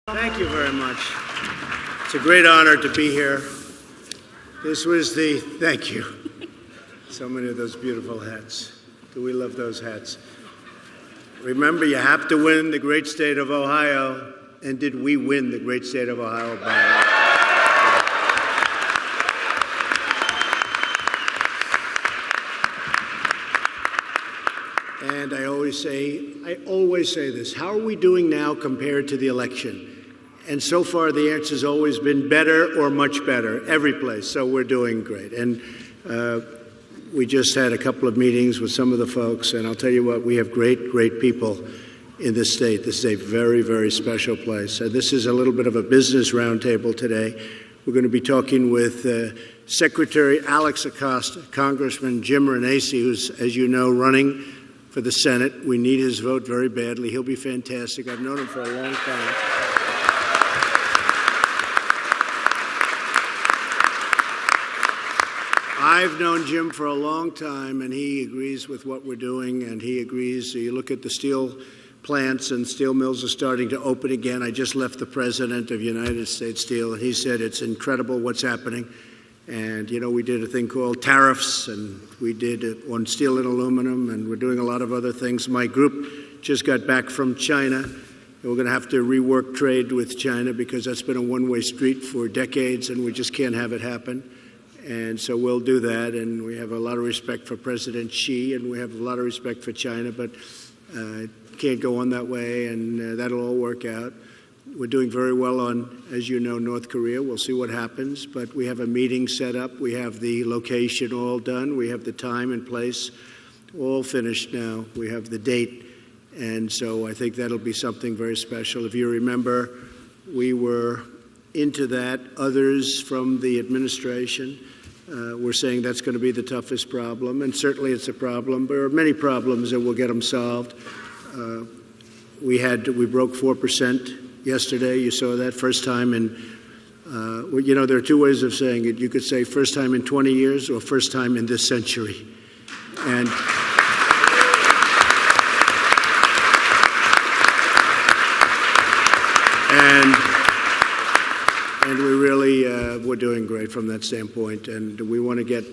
Thank you very much. It's a great honor to be here. Thank you. So many of those beautiful hats. Do we love those hats? Remember, you have to win the great state of Ohio. And did we win the great state of Ohio by And I always say this, how are we doing now compared to the election? And so far, the answer has always been better or much better, every place. So we're doing great. And we just had a couple of meetings with some of the folks, and I'll tell you what, we have great, great people in this state. This is a very, very special place. This is a little bit of a business roundtable today. We're going to be talking with Secretary Alex Acosta, Congressman Jim Renacci, who's, as you know, running for the Senate. We need his vote very badly. He'll be fantastic. I've known him for a long time. I've known Jim for a long time, and he agrees with what we're doing, and he agrees. So you look at the steel plants, and steel mills are starting to open again. I just left the president of United States Steel, and he said it's incredible what's happening. And, you know, we did a thing called tariffs, and we did it on steel and aluminum, and we're doing a lot of other things. My group just got back from China, and we're going to have to rework trade with China because that's been a one-way street for decades, and we just can't have it happen. And so we'll do that, and we have a lot of respect for President Xi, and we have a lot of respect for China, but it can't go on that way, and that'll all work out. We're doing very well on, as you know, North Korea. We'll see what happens, but we have a meeting set up. We have the location all done. We have the time and place all finished now. We have the date, and so I think that'll be something very special. If you remember, we were into that. Others from the administration we're saying that's going to be the toughest problem, and certainly it's a problem. There are many problems, and we'll get them solved. We broke 4% yesterday. You saw that first time in, you know, there are two ways of saying it. You could say first time in 20 years or first time in this century. And we really we're doing great from that standpoint, and we want to get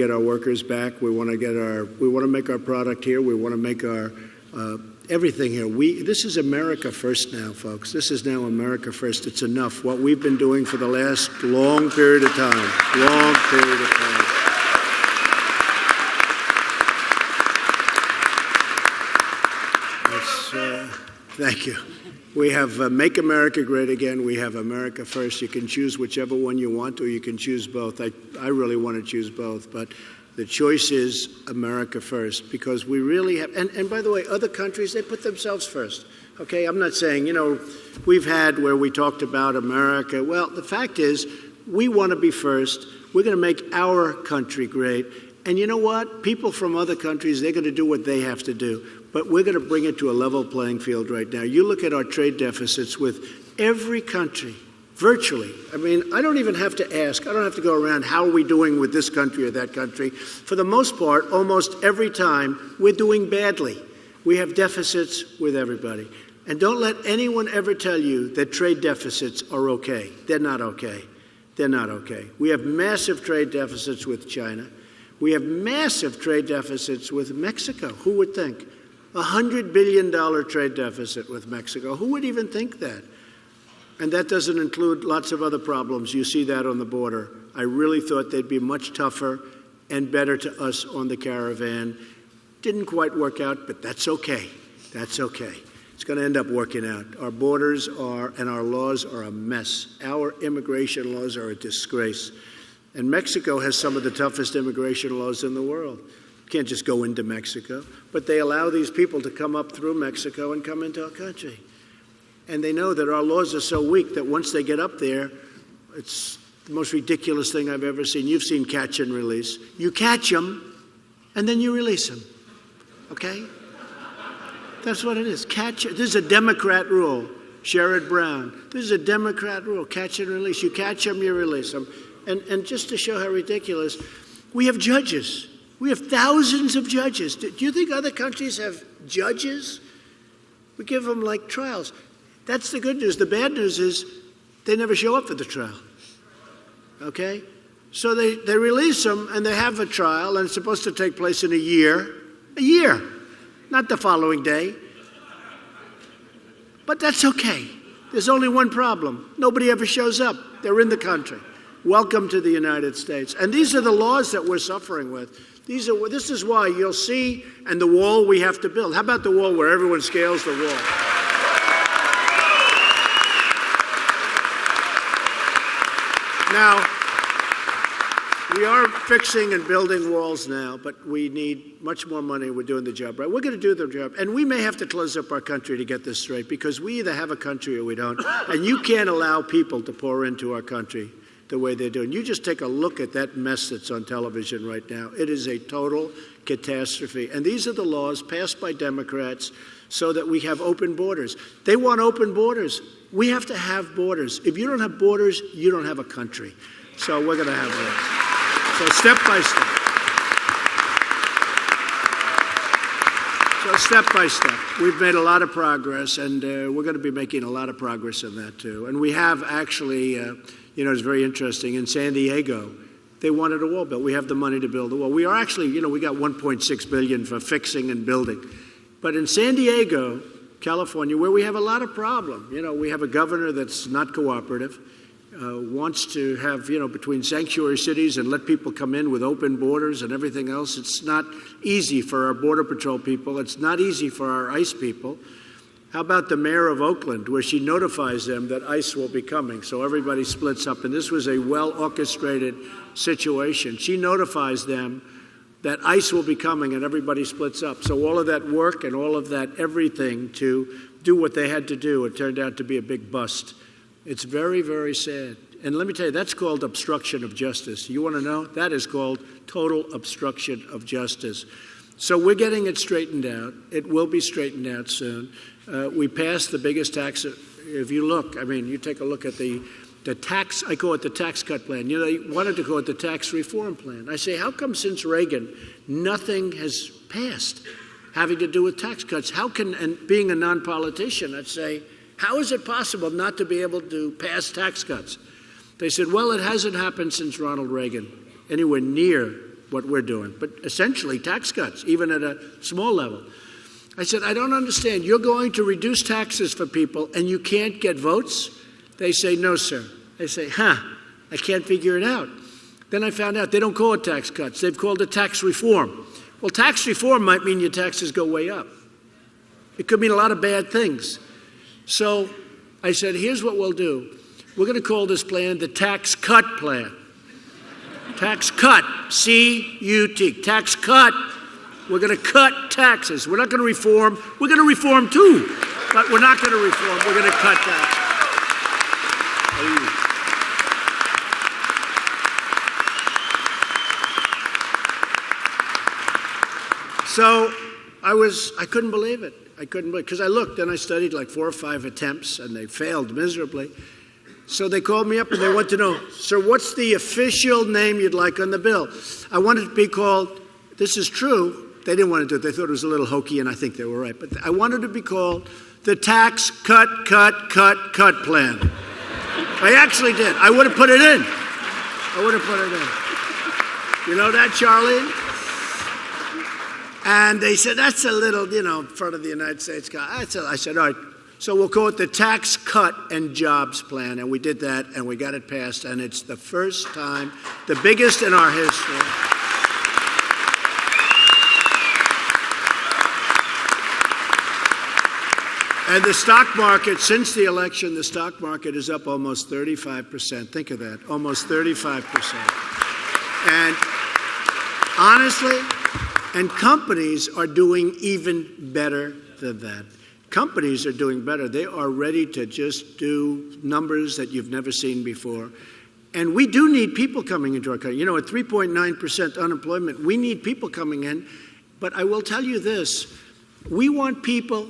our workers back. We want to make our product here. We want to make our everything here. This is America first now, folks. This is now America first. It's enough. What we've been doing for the last long period of time. Thank you. We have Make America Great Again. We have America First. You can choose whichever one you want, or you can choose both. I really want to choose both, but the choice is America First, because we really have, and by the way, other countries, they put themselves first. Okay, I'm not saying, you know, we've had where we talked about America. Well, the fact is, we want to be first. We're going to make our country great. And you know what? People from other countries, they're going to do what they have to do. But we're going to bring it to a level playing field right now. You look at our trade deficits with every country, virtually. I mean, I don't even have to ask. I don't have to go around, how are we doing with this country or that country? For the most part, almost every time, we're doing badly. We have deficits with everybody. And don't let anyone ever tell you that trade deficits are okay. They're not okay. They're not okay. We have massive trade deficits with China. We have massive trade deficits with Mexico. Who would think? $100 billion trade deficit with Mexico. Who would even think that? And that doesn't include lots of other problems. You see that on the border. I really thought they'd be much tougher and better to us on the caravan. Didn't quite work out, but that's okay. That's okay. It's going to end up working out. Our borders and our laws are a mess. Our immigration laws are a disgrace. And Mexico has some of the toughest immigration laws in the world. You can't just go into Mexico. But they allow these people to come up through Mexico and come into our country. And they know that our laws are so weak that once they get up there, it's the most ridiculous thing I've ever seen. You've seen catch and release. You catch them, and then you release them. Okay? That's what it is. This is a Democrat rule. Sherrod Brown. This is a Democrat rule. Catch and release. You catch them, you release them. And just to show how ridiculous, we have judges. We have thousands of judges. Do you think other countries have judges? We give them like trials. That's the good news. The bad news is they never show up for the trial. Okay? So they release them, and they have a trial, and it's supposed to take place in a year. A year, not the following day. But that's okay. There's only one problem. Nobody ever shows up. They're in the country. Welcome to the United States. And these are the laws that we're suffering with. This is why you'll see, and the wall we have to build. How about the wall where everyone scales the wall? Now, we are fixing and building walls now, but we need much more money. We're doing the job right. We're going to do the job. And we may have to close up our country to get this straight, because we either have a country or we don't. And you can't allow people to pour into our country the way they're doing. You just take a look at that mess that's on television right now. It is a total catastrophe. And these are the laws passed by Democrats so that we have open borders. They want open borders. We have to have borders. If you don't have borders, you don't have a country. So we're going to have borders. So step by step. So step by step. We've made a lot of progress, and we're going to be making a lot of progress in that too. And we have actually, it's very interesting. In San Diego, they wanted a wall built. We have the money to build a wall. We are actually, we got $1.6 billion for fixing and building. But in San Diego, California, where we have a lot of problem, we have a governor that's not cooperative. Wants to have, between sanctuary cities and let people come in with open borders and everything else. It's not easy for our Border Patrol people. It's not easy for our ICE people. How about the mayor of Oakland, where she notifies them that ICE will be coming, so everybody splits up? And this was a well-orchestrated situation. She notifies them that ICE will be coming, and everybody splits up. So all of that work and all of that everything to do what they had to do, it turned out to be a big bust. It's very, very sad. And let me tell you, that's called obstruction of justice. You want to know? That is called total obstruction of justice. So we're getting it straightened out. It will be straightened out soon. We passed the biggest tax. If you look, you take a look at the tax, I call it the tax cut plan. They wanted to call it the tax reform plan. I say, how come since Reagan, nothing has passed having to do with tax cuts? How can, and being a non-politician, I'd say, how is it possible not to be able to pass tax cuts? They said, well, it hasn't happened since Ronald Reagan, anywhere near what we're doing. But essentially, tax cuts, even at a small level. I said, I don't understand. You're going to reduce taxes for people and you can't get votes? They say, no, sir. They say, I can't figure it out. Then I found out they don't call it tax cuts. They've called it tax reform. Well, tax reform might mean your taxes go way up. It could mean a lot of bad things. So I said, here's what we'll do. We're going to call this plan the tax cut plan. Tax cut, C-U-T, tax cut. We're going to cut taxes. We're not going to reform. We're going to reform too, but we're not going to reform. We're going to cut taxes. So I couldn't believe it. I couldn't believe it, because I looked and I studied like 4 or 5 attempts and they failed miserably. So they called me up and they want to know, sir, what's the official name you'd like on the bill? I wanted it to be called, this is true, they didn't want to do it, they thought it was a little hokey, and I think they were right, but I wanted it to be called the tax cut plan. I actually did. I would have put it in. You know that, Charlie? And they said, that's a little, in front of the United States. I said, all right, so we'll call it the Tax Cut and Jobs Plan. And we did that, and we got it passed. And it's the first time, the biggest in our history. And the stock market, since the election, the stock market is up almost 35%. Think of that, almost 35%. And honestly, and companies are doing even better than that. Companies are doing better. They are ready to just do numbers that you've never seen before. And we do need people coming into our country. At 3.9% unemployment, we need people coming in. But I will tell you this, we want people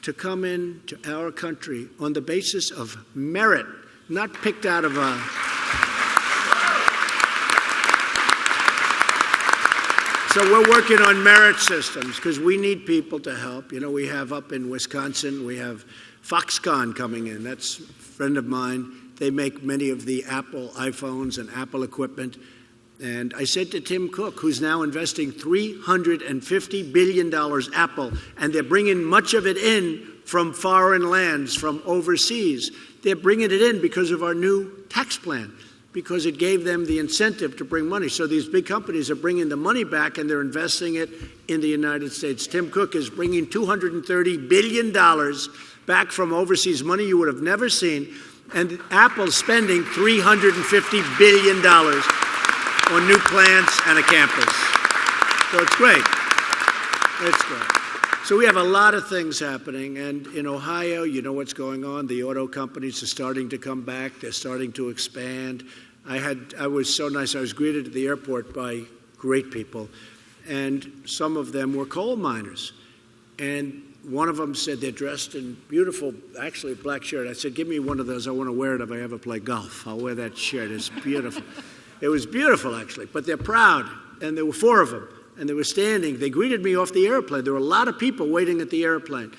to come into our country on the basis of merit, not picked out of a... So we're working on merit systems because we need people to help. We have up in Wisconsin, we have Foxconn coming in. That's a friend of mine. They make many of the Apple iPhones and Apple equipment. And I said to Tim Cook, who's now investing $350 billion, Apple, and they're bringing much of it in from foreign lands, from overseas. They're bringing it in because of our new tax plan, because it gave them the incentive to bring money. So these big companies are bringing the money back and they're investing it in the United States. Tim Cook is bringing $230 billion back from overseas, money you would have never seen. And Apple's spending $350 billion on new plants and a campus. So it's great. It's great. So we have a lot of things happening. And in Ohio, you know what's going on. The auto companies are starting to come back. They're starting to expand. I was so nice. I was greeted at the airport by great people. And some of them were coal miners. And one of them said they're dressed in beautiful, actually black shirt. I said, give me one of those. I want to wear it if I ever play golf. I'll wear that shirt. It's beautiful. It was beautiful, actually. But they're proud. And there were 4 of them. And they were standing. They greeted me off the airplane. There were a lot of people waiting at the airplane.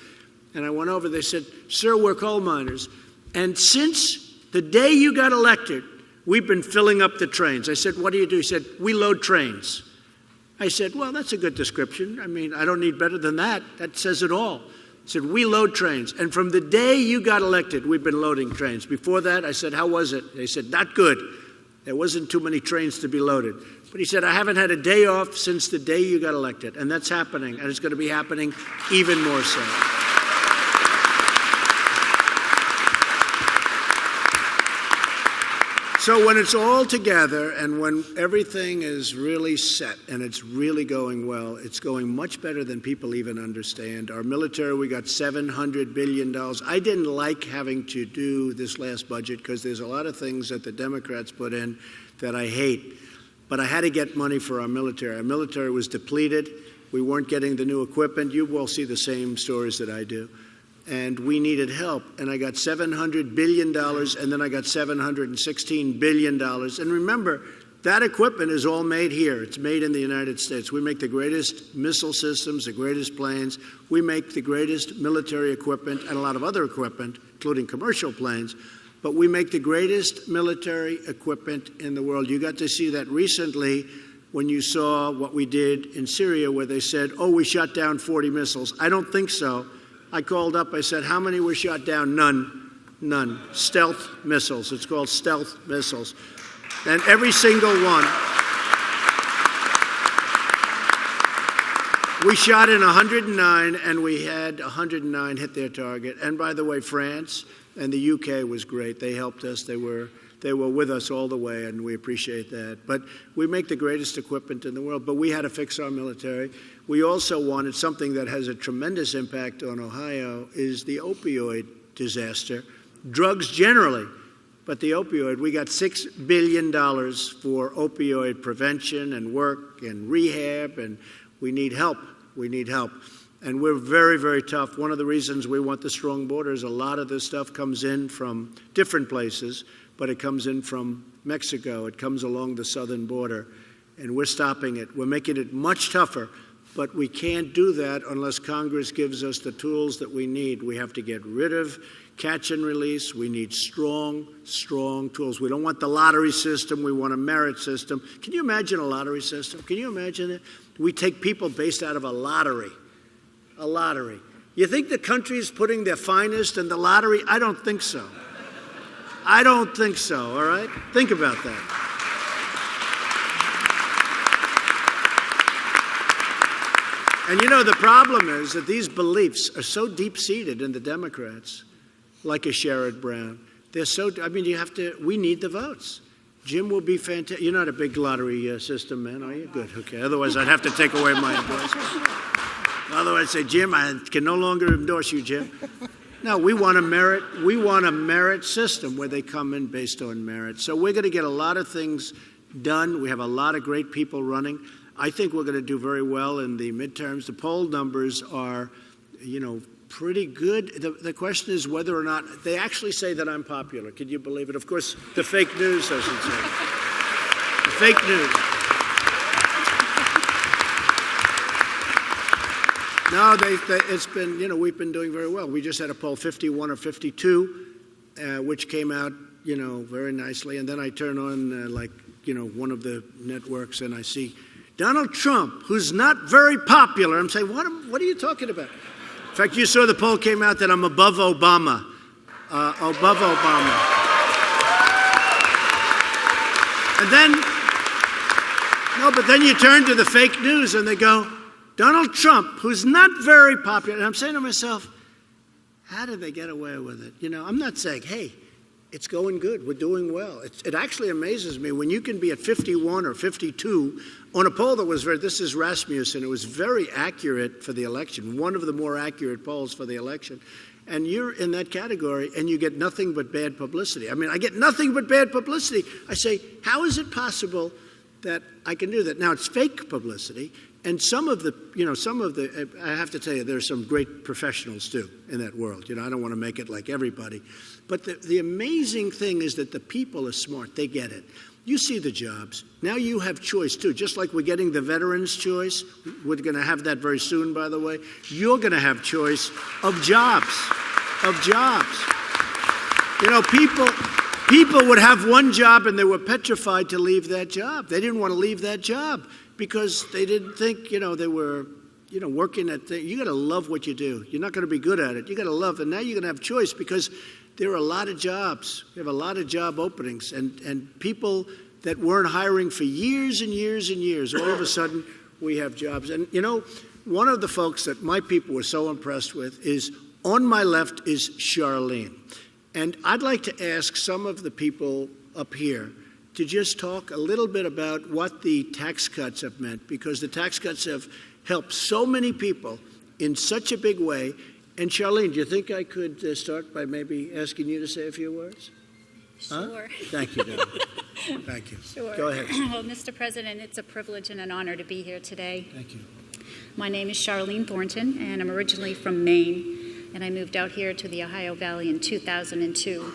And I went over. They said, sir, we're coal miners. And since the day you got elected, we've been filling up the trains. I said, what do you do? He said, we load trains. I said, well, that's a good description. I mean, I don't need better than that. That says it all. He said, we load trains. And from the day you got elected, we've been loading trains. Before that, I said, how was it? They said, not good. There wasn't too many trains to be loaded. But he said, I haven't had a day off since the day you got elected. And that's happening. And it's going to be happening even more so. So when it's all together and when everything is really set and it's really going well, it's going much better than people even understand. Our military, we got $700 billion. I didn't like having to do this last budget because there's a lot of things that the Democrats put in that I hate. But I had to get money for our military. Our military was depleted. We weren't getting the new equipment. You will see the same stories that I do. And we needed help. And I got $700 billion, and then I got $716 billion. And remember, that equipment is all made here. It's made in the United States. We make the greatest missile systems, the greatest planes. We make the greatest military equipment and a lot of other equipment, including commercial planes. But we make the greatest military equipment in the world. You got to see that recently when you saw what we did in Syria, where they said, oh, we shot down 40 missiles. I don't think so. I called up, I said, how many were shot down? None. Stealth missiles. It's called stealth missiles. And every single one. We shot in 109, and we had 109 hit their target. And by the way, France and the UK was great. They helped us. They were with us all the way, and we appreciate that. But we make the greatest equipment in the world, but we had to fix our military. We also wanted something that has a tremendous impact on Ohio is the opioid disaster. Drugs generally, but the opioid. We got $6 billion for opioid prevention and work and rehab, and we need help. We need help. And we're very, very tough. One of the reasons we want the strong border is a lot of this stuff comes in from different places, but it comes in from Mexico. It comes along the southern border, and we're stopping it. We're making it much tougher, but we can't do that unless Congress gives us the tools that we need. We have to get rid of catch and release. We need strong tools. We don't want the lottery system. We want a merit system. Can you imagine a lottery system? Can you imagine it? We take people based out of a lottery. A lottery. You think the country is putting their finest in the lottery? I don't think so. I don't think so, all right? Think about that. And you know, the problem is that these beliefs are so deep-seated in the Democrats, like a Sherrod Brown. They're so, I mean, we need the votes. Jim will be fantastic. You're not a big lottery system man, are you? Good, okay. Otherwise, I'd have to take away my endorsement. Otherwise, I'd say, Jim, I can no longer endorse you, Jim. No, we want a merit system where they come in based on merit. So we're going to get a lot of things done. We have a lot of great people running. I think we're going to do very well in the midterms. The poll numbers are, pretty good. The question is whether or not they actually say that I'm popular. Can you believe it? Of course, the fake news doesn't say. The fake news. No, it's been, we've been doing very well. We just had a poll 51 or 52, which came out, very nicely. And then I turn on, one of the networks and I see Donald Trump, who's not very popular. I'm saying, what are you talking about? In fact, you saw the poll came out that I'm above Obama. Above Obama. And then you turn to the fake news and they go, Donald Trump, who's not very popular. And I'm saying to myself, how did they get away with it? I'm not saying, hey, it's going good. We're doing well. It actually amazes me when you can be at 51 or 52 on a poll that was this is Rasmussen. It was very accurate for the election, one of the more accurate polls for the election. And you're in that category and you get nothing but bad publicity. I mean, I get nothing but bad publicity. I say, how is it possible that I can do that? Now, it's fake publicity. And some of the, I have to tell you, there's some great professionals too in that world. I don't want to make it like everybody. But the amazing thing is that the people are smart. They get it. You see the jobs. Now you have choice too. Just like we're getting the veterans' choice. We're going to have that very soon, by the way. You're going to have choice of jobs. People would have one job and they were petrified to leave that job. They didn't want to leave that job because they didn't think, they were, working at you got to love what you do. You're not going to be good at it. You got to love it. And now you're going to have choice because there are a lot of jobs. We have a lot of job openings and people that weren't hiring for years and years and years. All of a sudden, we have jobs. And, one of the folks that my people were so impressed with is, on my left is Charlene. And I'd like to ask some of the people up here to just talk a little bit about what the tax cuts have meant, because the tax cuts have helped so many people in such a big way. And Charlene, do you think I could start by maybe asking you to say a few words? Sure. Huh? Thank you, Donna. Thank you. Sure. Go ahead. Well, Mr. President, it's a privilege and an honor to be here today. Thank you. My name is Charlene Thornton, and I'm originally from Maine, and I moved out here to the Ohio Valley in 2002.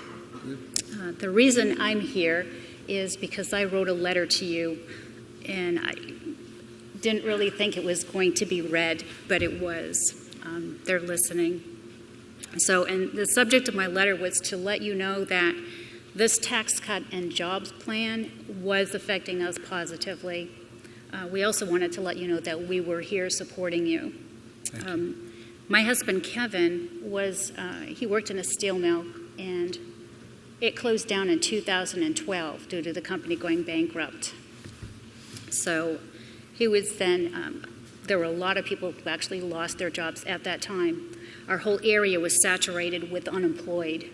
The reason I'm here is because I wrote a letter to you, and I didn't really think it was going to be read, but it was. They're listening. So, and the subject of my letter was to let you know that this tax cut and jobs plan was affecting us positively. We also wanted to let you know that we were here supporting you. My husband, Kevin, he worked in a steel mill, and it closed down in 2012 due to the company going bankrupt. So he was then, there were a lot of people who actually lost their jobs at that time. Our whole area was saturated with unemployed.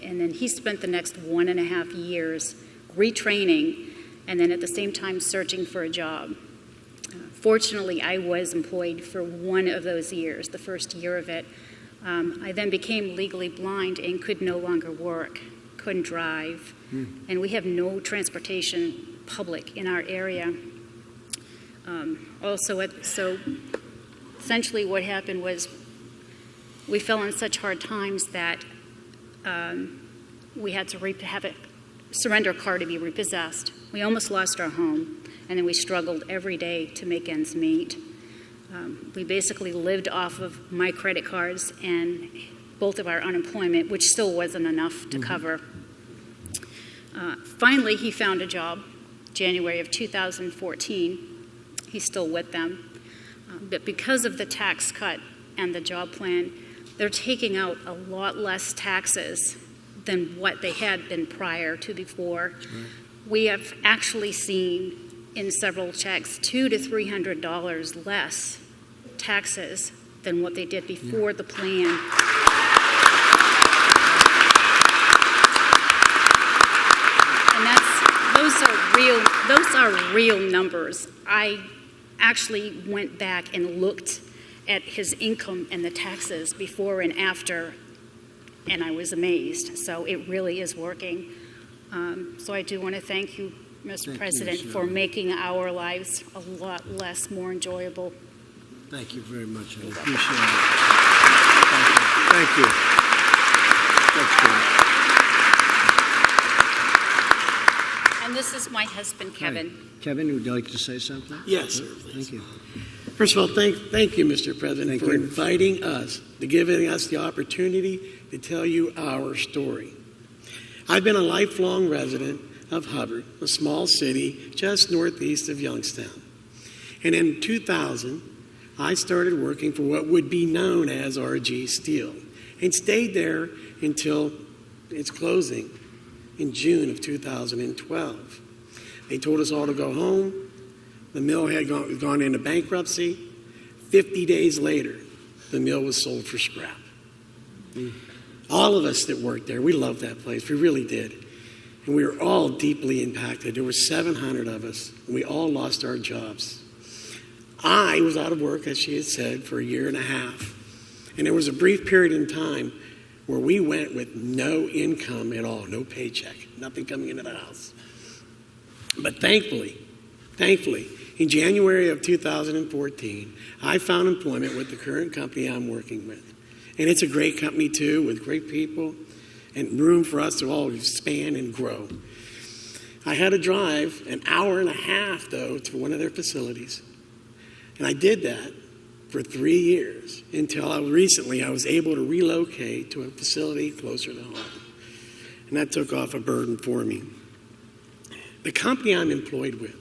And then he spent the next 1.5 years retraining and then at the same time searching for a job. Fortunately, I was employed for one of those years, the first year of it. I then became legally blind and could no longer work, couldn't drive, and we have no transportation public in our area. So essentially what happened was we fell on such hard times that we had to have a surrender car to be repossessed. We almost lost our home, and then we struggled every day to make ends meet. We basically lived off of my credit cards and both of our unemployment, which still wasn't enough to cover. Finally, he found a job, January of 2014. He's still with them. But because of the tax cut and the job plan, they're taking out a lot less taxes than what they had been prior to before. Right. We have actually seen in several checks $200 to $300 less taxes than what they did before the plan. And those are real numbers. I actually went back and looked at his income and the taxes before and after, and I was amazed. So it really is working. So I do want to thank you, Mr. President, for making our lives a lot more enjoyable. Thank you very much. I appreciate it. Thank you. And this is my husband, Kevin. Hi. Kevin, would you like to say something? Yes, sir. Thank you. First of all, thank you, Mr. President, for inviting us, to giving us the opportunity to tell you our story. I've been a lifelong resident of Hubbard, a small city just northeast of Youngstown. And in 2000, I started working for what would be known as RG Steel and stayed there until its closing in June of 2012. They told us all to go home. The mill had gone into bankruptcy. 50 days later, the mill was sold for scrap. All of us that worked there, we loved that place. We really did. And we were all deeply impacted. There were 700 of us, and we all lost our jobs. I was out of work, as she had said, for a year and a half. And there was a brief period in time where we went with no income at all, no paycheck, nothing coming into the house. But thankfully, in January of 2014, I found employment with the current company I'm working with. And it's a great company, too, with great people and room for us to all expand and grow. I had to drive an hour and a half, though, to one of their facilities. And I did that for 3 years until recently I was able to relocate to a facility closer to home. And that took off a burden for me. The company I'm employed with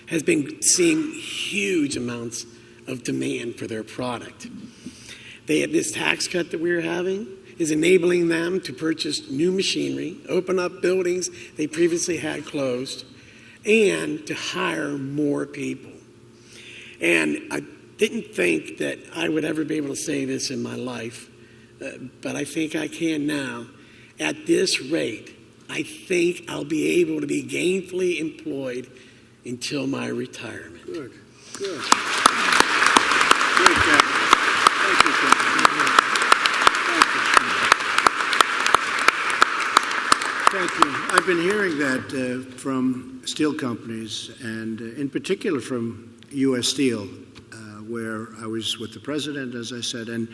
has been seeing huge amounts of demand for their product. They had this tax cut that we're having is enabling them to purchase new machinery, open up buildings they previously had closed, and to hire more people. And I didn't think that I would ever be able to say this in my life, but I think I can now. At this rate, I think I'll be able to be gainfully employed until my retirement. Good. Great, Kevin. Thank you, Kevin. Thank you. I've been hearing that from steel companies, and in particular from U.S. Steel, where I was with the president, as I said, and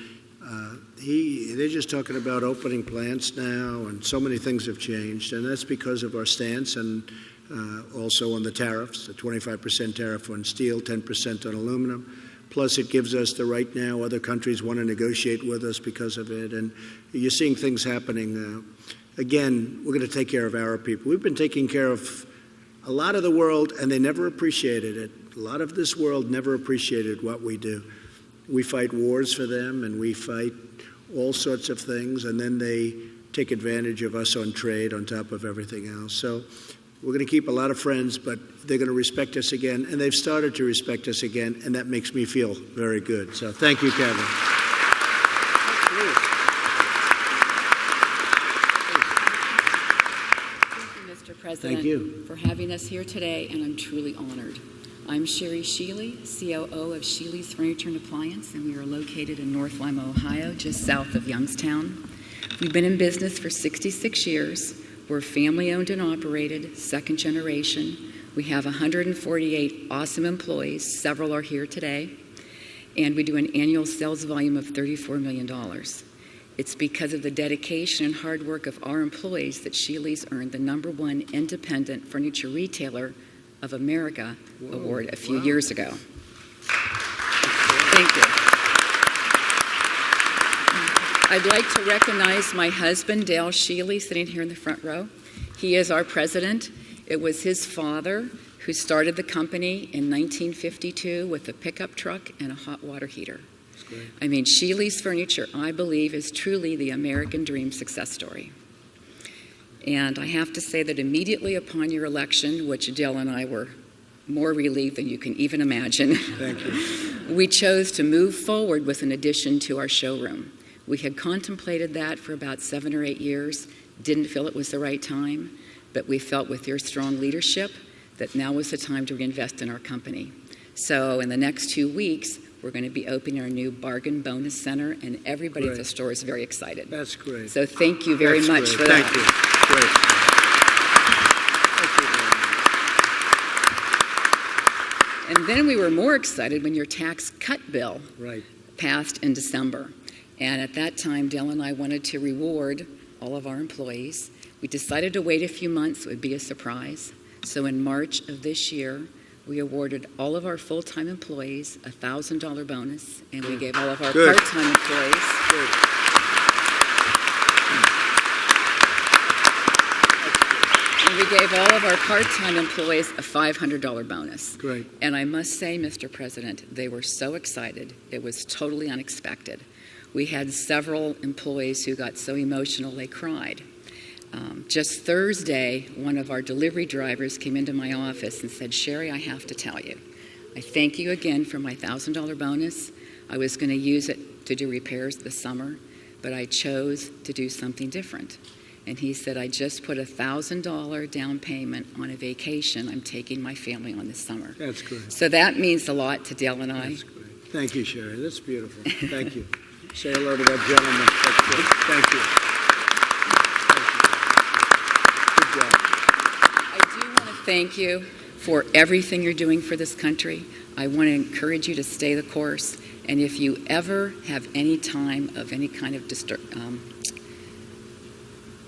they're just talking about opening plants now, and so many things have changed, and that's because of our stance, and also on the tariffs, the 25% tariff on steel, 10% on aluminum. Plus, it gives us the right now. Other countries want to negotiate with us because of it, and you're seeing things happening. Again, we're going to take care of our people. We've been taking care of a lot of the world, and they never appreciated it. A lot of this world never appreciated what we do. We fight wars for them, and we fight all sorts of things, and then they take advantage of us on trade on top of everything else. So we're going to keep a lot of friends, but they're going to respect us again, and they've started to respect us again, and that makes me feel very good. So thank you, Kevin. Mr. President, Thank you for having us here today, and I'm truly honored. I'm Sherry Sheely, COO of Sheely's Furniture and Appliance, and we are located in North Lima, Ohio, just south of Youngstown. We've been in business for 66 years. We're family-owned and operated, second generation. We have 148 awesome employees. Several are here today. And we do an annual sales volume of $34 million. It's because of the dedication and hard work of our employees that Sheely's earned the #1 independent furniture retailer of America award a few years ago. Thank you. I'd like to recognize my husband, Dale Sheely, sitting here in the front row. He is our president. It was his father who started the company in 1952 with a pickup truck and a hot water heater. I mean, Sheely's Furniture, I believe, is truly the American dream success story. And I have to say that immediately upon your election, which Dale and I were more relieved than you can even imagine, Thank you. we chose to move forward with an addition to our showroom. We had contemplated that for about 7 or 8 years, didn't feel it was the right time, but we felt with your strong leadership that now was the time to reinvest in our company. So in the next 2 weeks, we're going to be opening our new bargain bonus center, and everybody at the store is very excited. That's great. So thank you very much for that. Thank you. Great. Thank you very much. And then we were more excited when your tax cut bill Right. passed in December. And at that time, Dale and I wanted to reward all of our employees. We decided to wait a few months. It would be a surprise. So in March of this year, we awarded all of our full-time employees a $1,000 bonus, and we gave all of our Good. part-time employees a $500 bonus. Great. And I must say, Mr. President, they were so excited. It was totally unexpected. We had several employees who got so emotional they cried. Just Thursday, one of our delivery drivers came into my office and said, "Sherry, I have to tell you, I thank you again for my $1,000 bonus. I was going to use it to do repairs this summer, but I chose to do something different." And he said, "I just put a $1,000 down payment on a vacation I'm taking my family on this summer." That's great. So that means a lot to Dale and I. That's great. Thank you, Sherry. That's beautiful. Thank you. Say hello to that gentleman. That's good. Thank you. Good job. I do want to thank you for everything you're doing for this country. I want to encourage you to stay the course. And if you ever have any time of any kind of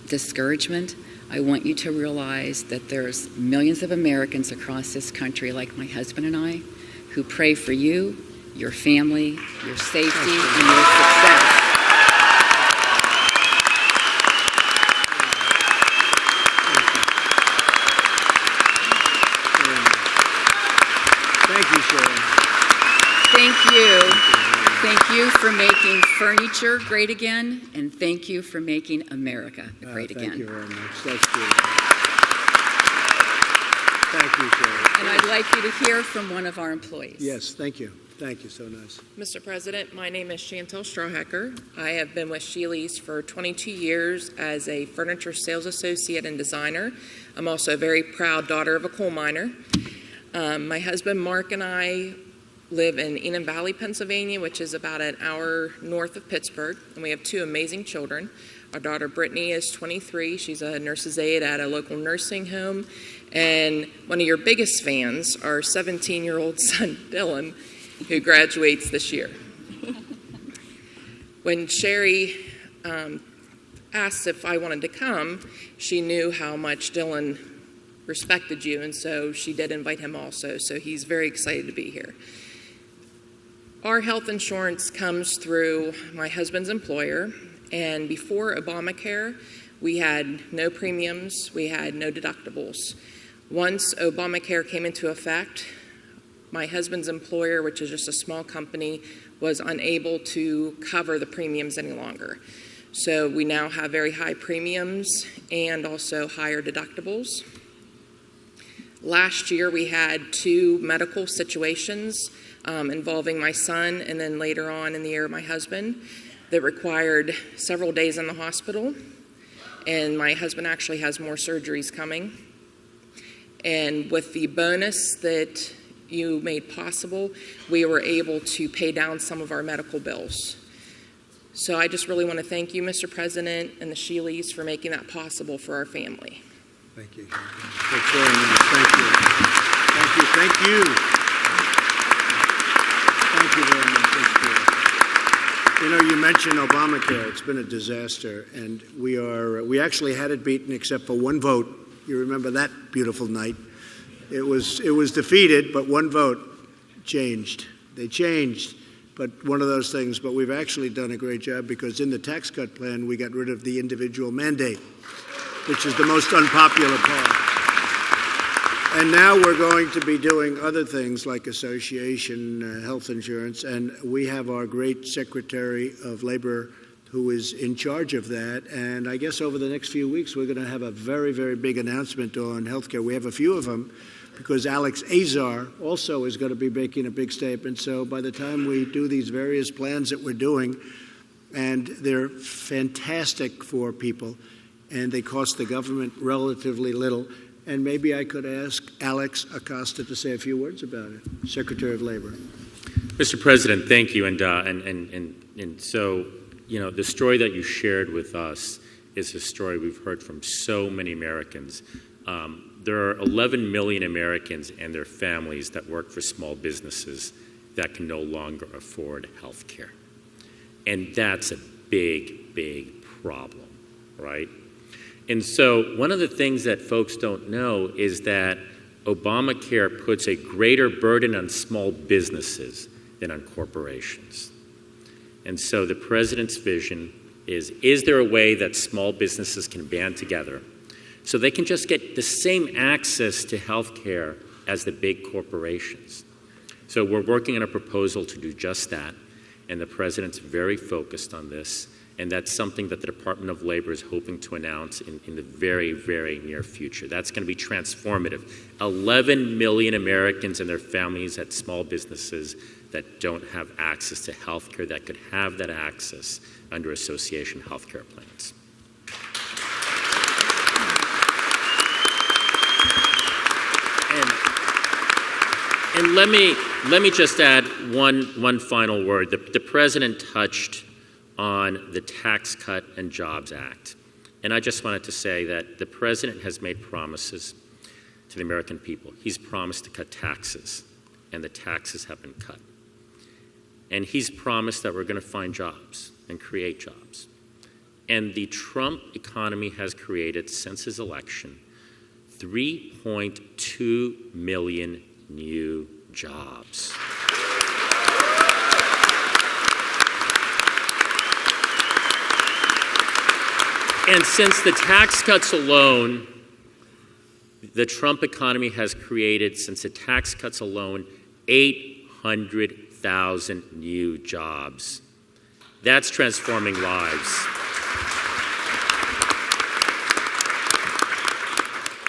discouragement, I want you to realize that there's millions of Americans across this country, like my husband and I, who pray for you, your family, your safety, and your success. Thank you, Sherry. Thank you. Thank you for making furniture great again, and thank you for making America great again. Thank you very much. That's beautiful. Thank you, Sherry. And I'd like you to hear from one of our employees. Yes, thank you. Thank you. So nice. Mr. President, my name is Chantel Strawhacker. I have been with Sheely's for 22 years as a furniture sales associate and designer. I'm also a very proud daughter of a coal miner. My husband Mark and I live in Enum Valley, Pennsylvania, which is about an hour north of Pittsburgh, and we have two amazing children. Our daughter Brittany is 23. She's a nurse's aide at a local nursing home, and one of your biggest fans, our 17-year-old son Dylan, who graduates this year. When Sherry asked if I wanted to come, she knew how much Dylan respected you, and so she did invite him also, so he's very excited to be here. Our health insurance comes through my husband's employer, and before Obamacare, we had no premiums, we had no deductibles. Once Obamacare came into effect, my husband's employer, which is just a small company, was unable to cover the premiums any longer. So we now have very high premiums and also higher deductibles. Last year we had two medical situations involving my son and then later on in the year my husband that required several days in the hospital. And my husband actually has more surgeries coming. And with the bonus that you made possible, we were able to pay down some of our medical bills. So I just really want to thank you, Mr. President, and the Sheelys for making that possible for our family. Thank you. That's very nice. Thank you. Thank you. Thank you. Thank you very much. That's good. You know, you mentioned Obamacare. It's been a disaster, and we actually had it beaten except for one vote. You remember that beautiful night? It was defeated, but one vote changed. They changed, but one of those things. But we've actually done a great job because in the tax cut plan, we got rid of the individual mandate, which is the most unpopular part. And now we're going to be doing other things like association health insurance, and we have our great Secretary of Labor who is in charge of that. And I guess over the next few weeks, we're going to have a very, very big announcement on healthcare. We have a few of them because Alex Azar also is going to be making a big statement. So by the time we do these various plans that we're doing, and they're fantastic for people, and they cost the government relatively little. And maybe I could ask Alex Acosta to say a few words about it, Secretary of Labor. Mr. President, thank you. And so, you know, the story that you shared with us is a story we've heard from so many Americans. There are 11 million Americans and their families that work for small businesses that can no longer afford health care. And that's a big, big problem, right? And so one of the things that folks don't know is that Obamacare puts a greater burden on small businesses than on corporations. And so the president's vision is there a way that small businesses can band together so they can just get the same access to health care as the big corporations? So we're working on a proposal to do just that, and the president's very focused on this, and that's something that the Department of Labor is hoping to announce in the very, very near future. That's going to be transformative. 11 million Americans and their families at small businesses that don't have access to health care that could have that access under association health care plans. And let me just add one final word. The president touched on the Tax Cut and Jobs Act. And I just wanted to say that the president has made promises to the American people. He's promised to cut taxes, and the taxes have been cut. And he's promised that we're going to find jobs and create jobs. And the Trump economy has created, since his election, 3.2 million new jobs. And since the tax cuts alone, the Trump economy has created, since the tax cuts alone, 800,000 new jobs. That's transforming lives.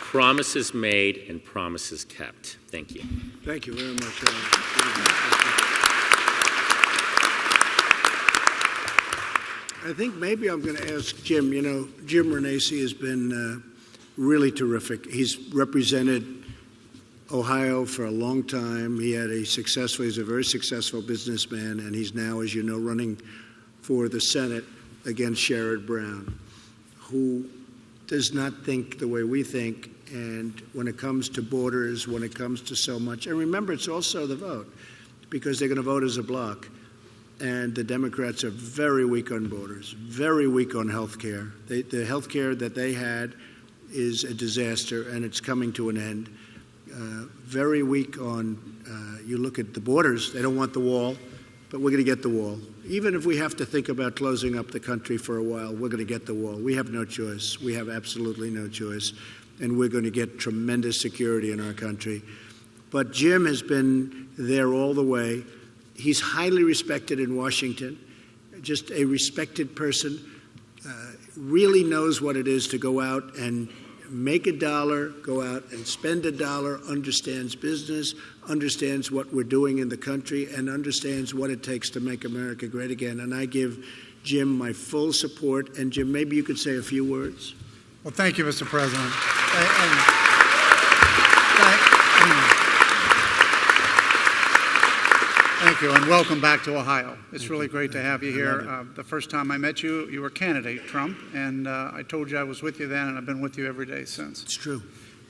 Promises made and promises kept. Thank you. Thank you very much. I think maybe I'm going to ask Jim. You know, Jim Renacci has been really terrific. He's represented Ohio for a long time. He's a very successful businessman, and he's now, as you know, running for the Senate against Sherrod Brown, who does not think the way we think. And when it comes to borders, when it comes to so much, and remember, it's also the vote, because they're going to vote as a bloc. And the Democrats are very weak on borders, very weak on health care. The health care that they had is a disaster, and it's coming to an end. Very weak on, you look at the borders, they don't want the wall, but we're going to get the wall. Even if we have to think about closing up the country for a while, we're going to get the wall. We have no choice. We have absolutely no choice. And we're going to get tremendous security in our country. But Jim has been there all the way. He's highly respected in Washington, just a respected person, really knows what it is to go out and make a dollar, go out and spend a dollar, understands business, understands what we're doing in the country, and understands what it takes to make America great again. And I give Jim my full support. And Jim, maybe you could say a few words. Well, thank you, Mr. President. Thank you, and welcome back to Ohio. It's really great to have you here. The first time I met you, you were candidate Trump, and I told you I was with you then, and I've been with you every day since. It's true.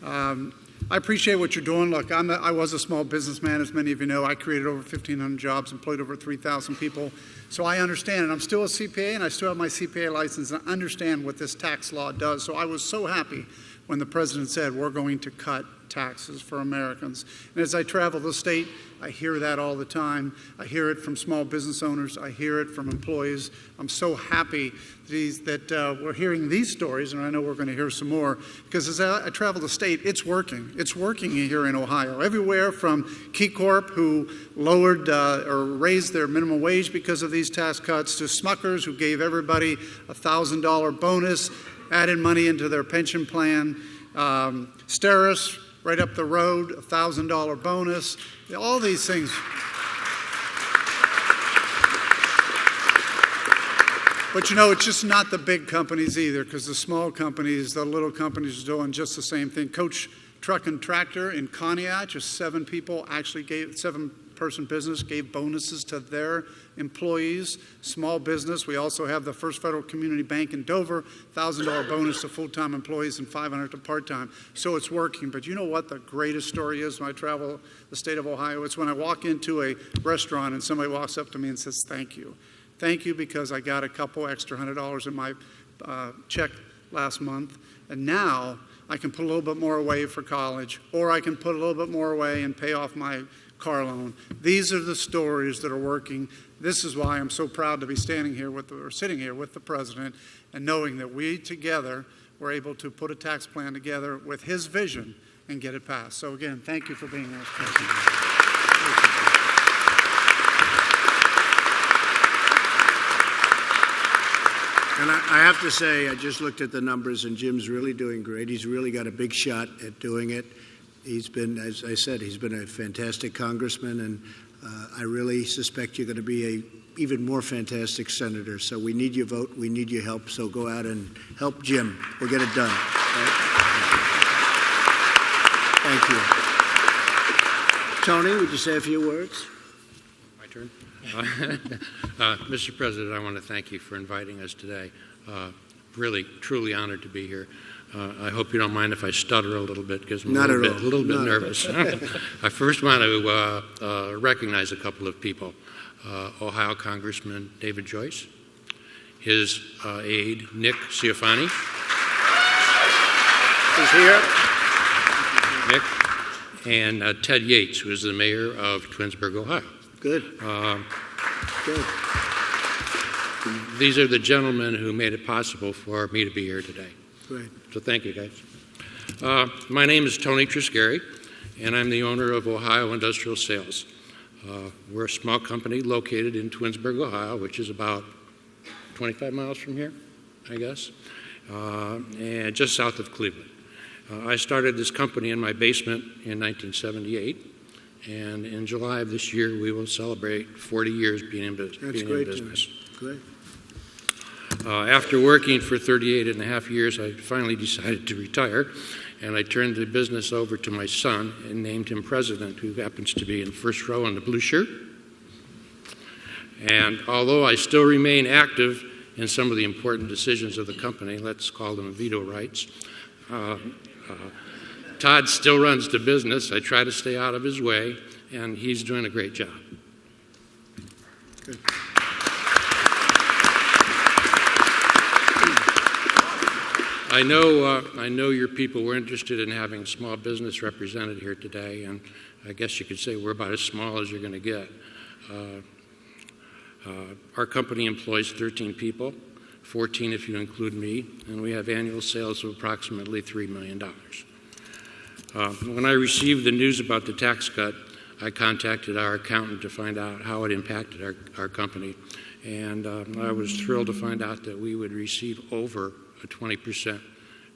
I appreciate what you're doing. Look, I was a small businessman, as many of you know. I created over 1,500 jobs, employed over 3,000 people. So I understand, and I'm still a CPA, and I still have my CPA license, and I understand what this tax law does. So I was so happy when the president said, we're going to cut taxes for Americans. And as I travel the state, I hear that all the time. I hear it from small business owners. I hear it from employees. I'm so happy that we're hearing these stories, and I know we're going to hear some more, because as I travel the state, it's working. It's working here in Ohio. Everywhere from KeyCorp, who lowered or raised their minimum wage because of these tax cuts, to Smuckers, who gave everybody a $1,000 bonus, added money into their pension plan, Steris, right up the road, a $1,000 bonus, all these things. But you know, it's just not the big companies either, because the small companies, the little companies are doing just the same thing. Coach Truck and Tractor in Conneaut, just 7 people actually gave, 7-person business gave bonuses to their employees. Small business, we also have the First Federal Community Bank in Dover, $1,000 bonus to full-time employees and $500 to part-time. So it's working. But you know what the greatest story is when I travel the state of Ohio? It's when I walk into a restaurant and somebody walks up to me and says, thank you. Thank you, because I got a couple extra $100 in my check last month. And now I can put a little bit more away for college, or I can put a little bit more away and pay off my car loan. These are the stories that are working. This is why I'm so proud to be sitting here with the president and knowing that we together were able to put a tax plan together with his vision and get it passed. So again, thank you for being here, Mr. President. And I have to say, I just looked at the numbers, and Jim's really doing great. He's really got a big shot at doing it. He's been, as I said, he's been a fantastic congressman, and I really suspect you're going to be a even more fantastic senator. So we need your vote. We need your help. So go out and help Jim. We'll get it done. Right? Thank you. Tony, would you say a few words? My turn. Mr. President, I want to thank you for inviting us today. Really, truly honored to be here. I hope you don't mind if I stutter a little bit because I'm a little bit nervous. I first want to recognize a couple of people. Ohio Congressman David Joyce, his aide Nick Ciafani. He's here. Nick. And Ted Yates, who is the mayor of Twinsburg, Ohio. Good. Good. These are the gentlemen who made it possible for me to be here today. Great. So thank you, guys. My name is Tony Triscari, and I'm the owner of Ohio Industrial Sales. We're a small company located in Twinsburg, Ohio, which is about 25 miles from here, I guess, and just south of Cleveland. I started this company in my basement in 1978, and in July of this year, we will celebrate 40 years being in business. That's great. Great. After working for 38 and a half years, I finally decided to retire, and I turned the business over to my son and named him president, who happens to be in the first row in the blue shirt. And although I still remain active in some of the important decisions of the company, let's call them veto rights, Todd still runs the business. I try to stay out of his way, and he's doing a great job. Good. I know your people were interested in having small business represented here today, and I guess you could say we're about as small as you're going to get. Our company employs 13 people, 14 if you include me, and we have annual sales of approximately $3 million. When I received the news about the tax cut, I contacted our accountant to find out how it impacted our company, and I was thrilled to find out that we would receive over a 20%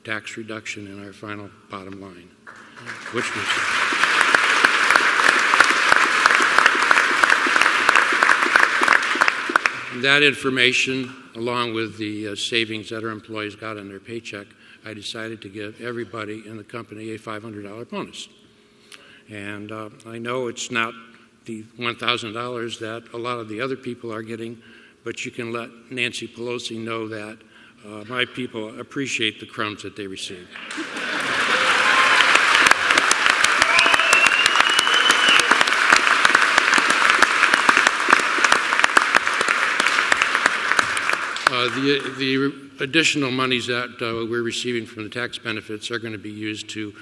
tax reduction in our final bottom line, which was that information, along with the savings that our employees got on their paycheck, I decided to give everybody in the company a $500 bonus. And I know it's not the $1,000 that a lot of the other people are getting, but you can let Nancy Pelosi know that my people appreciate the crumbs that they receive. The additional monies that we're receiving from the tax benefits are going to be used to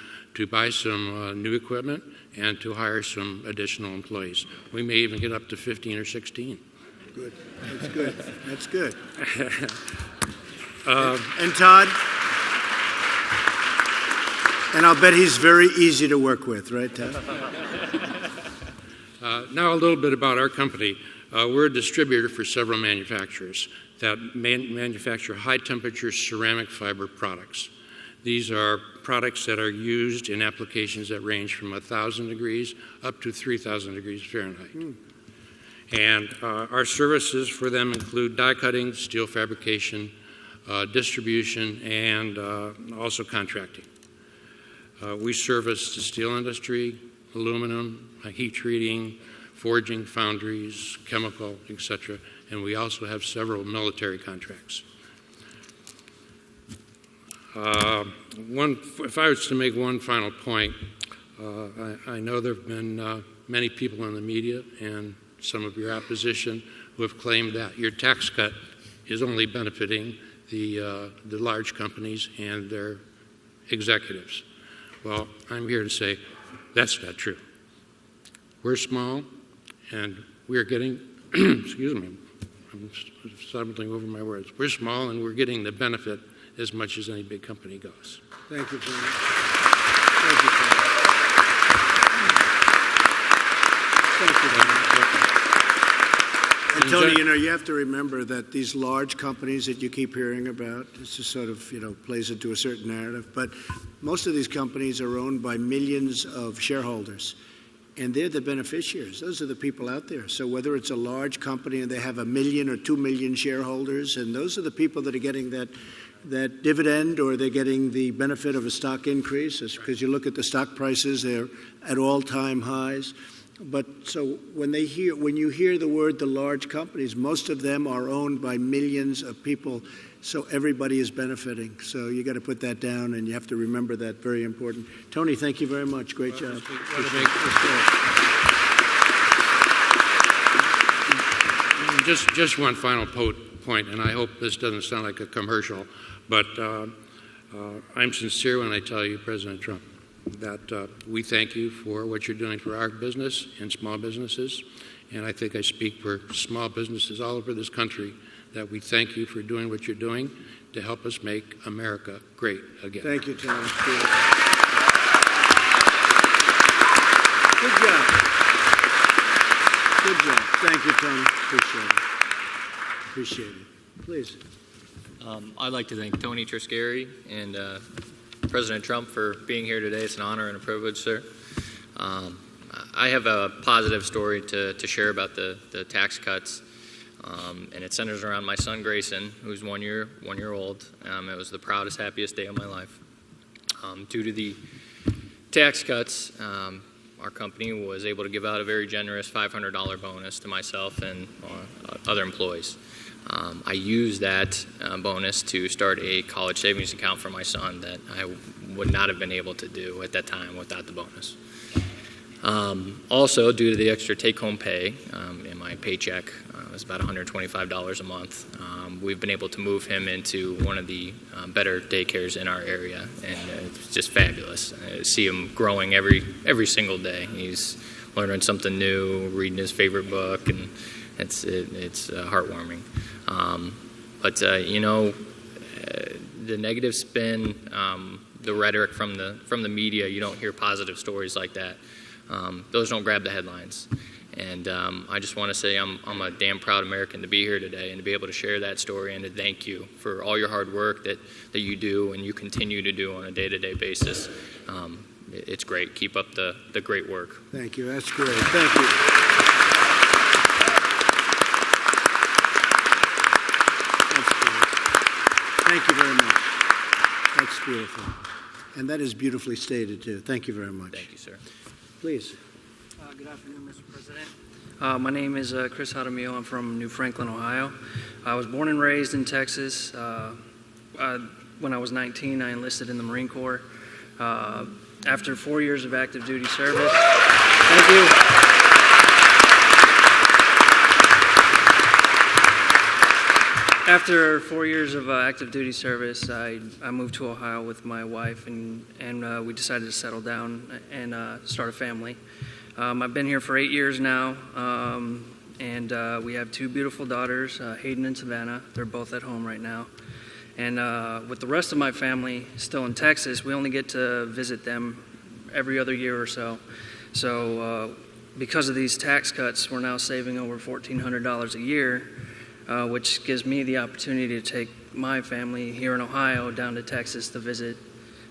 buy some new equipment and to hire some additional employees. We may even get up to 15 or 16. Good. That's good. That's good. And Todd? And I'll bet he's very easy to work with, right, Todd? Now a little bit about our company. We're a distributor for several manufacturers that manufacture high-temperature ceramic fiber products. These are products that are used in applications that range from 1,000 degrees up to 3,000 degrees Fahrenheit. And our services for them include die cutting, steel fabrication, distribution, and also contracting. We service the steel industry, aluminum, heat treating, forging, foundries, chemical, etc. And we also have several military contracts. If I was to make one final point, I know there have been many people in the media and some of your opposition who have claimed that your tax cut is only benefiting the large companies and their executives. Well, I'm here to say that's not true. We're small, and we're getting, excuse me, I'm stumbling over my words. We're small, and we're getting the benefit as much as any big company goes. Thank you, Tony. Thank you, Tony. Thank you, Tony. And Tony, you have to remember that these large companies that you keep hearing about, it's just sort of, plays into a certain narrative, but most of these companies are owned by millions of shareholders, and they're the beneficiaries. Those are the people out there. So whether it's a large company and they have 1 million or 2 million shareholders, and those are the people that are getting that dividend, or they're getting the benefit of a stock increase, because you look at the stock prices, they're at all-time highs. But so when you hear the word the large companies, most of them are owned by millions of people, so everybody is benefiting. So you got to put that down, and you have to remember that. Very important. Tony, thank you very much. Great job. Just one final point, and I hope this doesn't sound like a commercial, but I'm sincere when I tell you, President Trump, that we thank you for what you're doing for our business and small businesses. And I think I speak for small businesses all over this country, that we thank you for doing what you're doing to help us make America great again. Thank you, Tony. Good job. Good job. Thank you, Tony. Appreciate it. Please. I'd like to thank Tony Triscari and President Trump for being here today. It's an honor and a privilege, sir. I have a positive story to share about the tax cuts, and it centers around my son Grayson, who's 1 year old. It was the proudest, happiest day of my life. Due to the tax cuts, our company was able to give out a very generous $500 bonus to myself and other employees. I used that bonus to start a college savings account for my son that I would not have been able to do at that time without the bonus. Also, due to the extra take-home pay in my paycheck, it was about $125 a month, we've been able to move him into one of the better daycares in our area, and it's just fabulous. I see him growing every single day. He's learning something new, reading his favorite book, and it's heartwarming. But the negative spin, the rhetoric from the media, you don't hear positive stories like that. Those don't grab the headlines. And I just want to say I'm a damn proud American to be here today and to be able to share that story and to thank you for all your hard work that you do and you continue to do on a day-to-day basis. It's great. Keep up the great work. Thank you. That's great. Thank you. Thank you very much. That's beautiful. And that is beautifully stated, too. Thank you very much. Thank you, sir. Please. Good afternoon, Mr. President. My name is Chris Jaramillo. I'm from New Franklin, Ohio. I was born and raised in Texas. When I was 19, I enlisted in the Marine Corps. After 4 years of active duty service, thank you. After 4 years of active duty service, I moved to Ohio with my wife, and we decided to settle down and start a family. I've been here for 8 years now, and we have two beautiful daughters, Hayden and Savannah. They're both at home right now. And with the rest of my family still in Texas, we only get to visit them every other year or so. So because of these tax cuts, we're now saving over $1,400 a year, which gives me the opportunity to take my family here in Ohio down to Texas to visit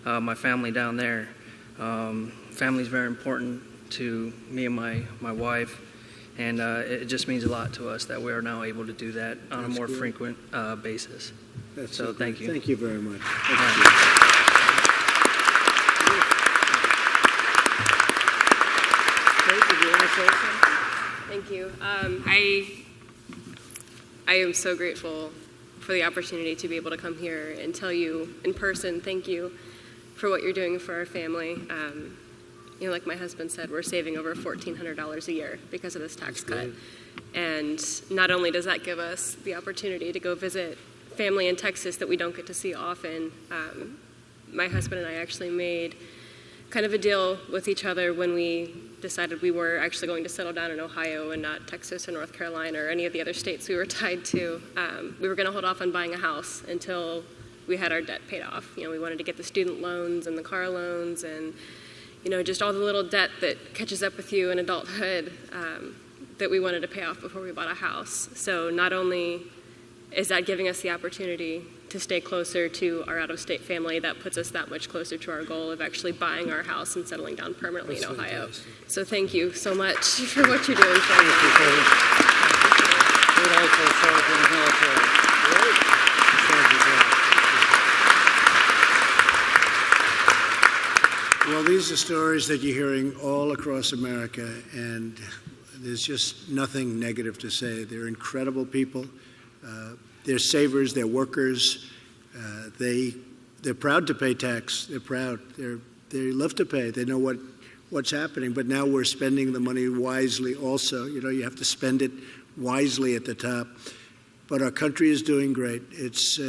my family down there. Family is very important to me and my wife, and it just means a lot to us that we are now able to do that on a more frequent basis. So thank you. Thank you very much. Thank you. I am so grateful for the opportunity to be able to come here and tell you in person, thank you for what you're doing for our family. Like my husband said, we're saving over $1,400 a year because of this tax cut. And not only does that give us the opportunity to go visit family in Texas that we don't get to see often, My husband and I actually made kind of a deal with each other when we decided we were actually going to settle down in Ohio and not Texas or North Carolina or any of the other states we were tied to. We were going to hold off on buying a house until we had our debt paid off. We wanted to get the student loans and the car loans and, just all the little debt that catches up with you in adulthood that we wanted to pay off before we bought a house. So not only is that giving us the opportunity to stay closer to our out-of-state family, that puts us that much closer to our goal of actually buying our house and settling down permanently in Ohio. So thank you so much for what you're doing for me. Well, these are stories that you're hearing all across America, and there's just nothing negative to say. They're incredible people. They're savers. They're workers. They're proud to pay tax. They're proud. They love to pay. They know what's happening. But now we're spending the money wisely. Also, you have to spend it wisely at the top. But our country is doing great. It's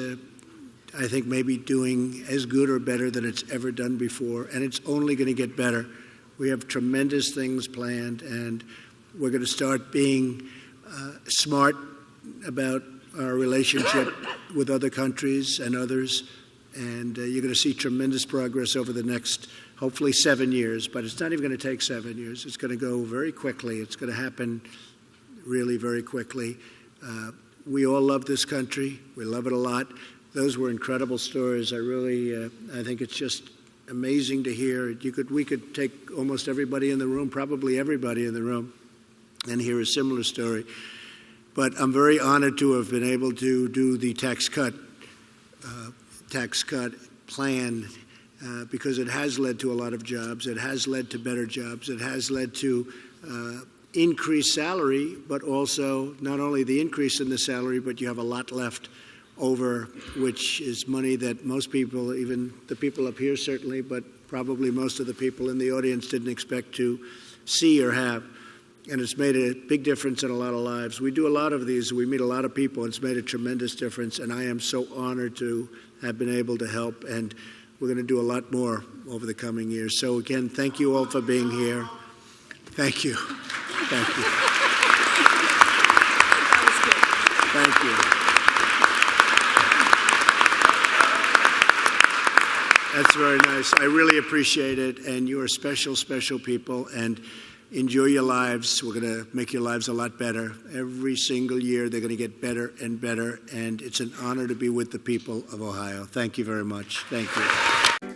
I think maybe doing as good or better than it's ever done before, and it's only going to get better. We have tremendous things planned, and we're going to start being smart about our relationship with other countries and others, and you're going to see tremendous progress over the next, hopefully, 7 years, but it's not even going to take 7 years. It's going to go very quickly. It's going to happen really very quickly. We all love this country. We love it a lot. Those were incredible stories. I think it's just amazing to hear. We could take almost everybody in the room, probably everybody in the room, and hear a similar story. But I'm very honored to have been able to do the tax cut plan because it has led to a lot of jobs. It has led to better jobs. It has led to increased salary, but also not only the increase in the salary, but you have a lot left over, which is money that most people, even the people up here certainly, but probably most of the people in the audience didn't expect to see or have. And it's made a big difference in a lot of lives. We do a lot of these. We meet a lot of people. It's made a tremendous difference, and I am so honored to have been able to help, and we're going to do a lot more over the coming years. So again, thank you all for being here. Thank you. Thank you. Thank you. That's very nice. I really appreciate it, and you are special, special people, and enjoy your lives. We're going to make your lives a lot better. Every single year, they're going to get better and better, and it's an honor to be with the people of Ohio. Thank you very much. Thank you.